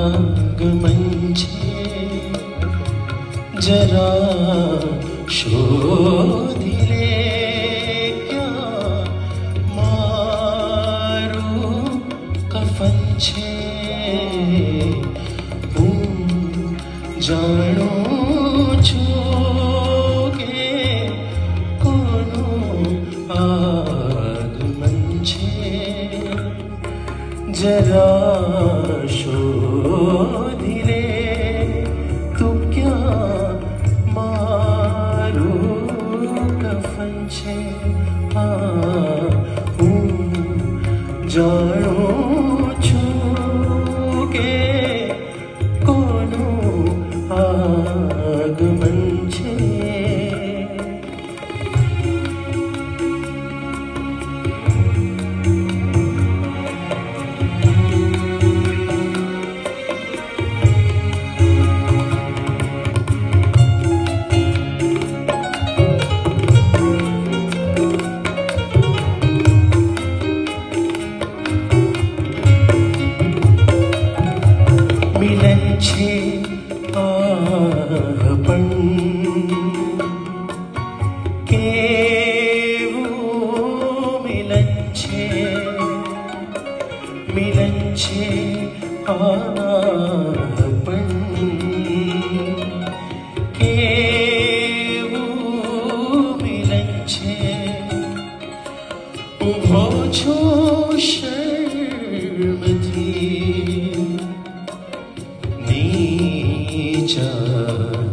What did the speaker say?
આગમન છે જરા શોધી લે ક્યાં મારું કફન છે હું જાણું છું કે કોનું આગમન છે જરા શોધી લે તું ક્યાં મારું કફન છે હું જાણું છું કે કોનું આગમન છે મિલન છે પણ કેવું મિલન છે મિલન છે પણ કેવું મિલન છે ઊભો છું શર્મથી નીચા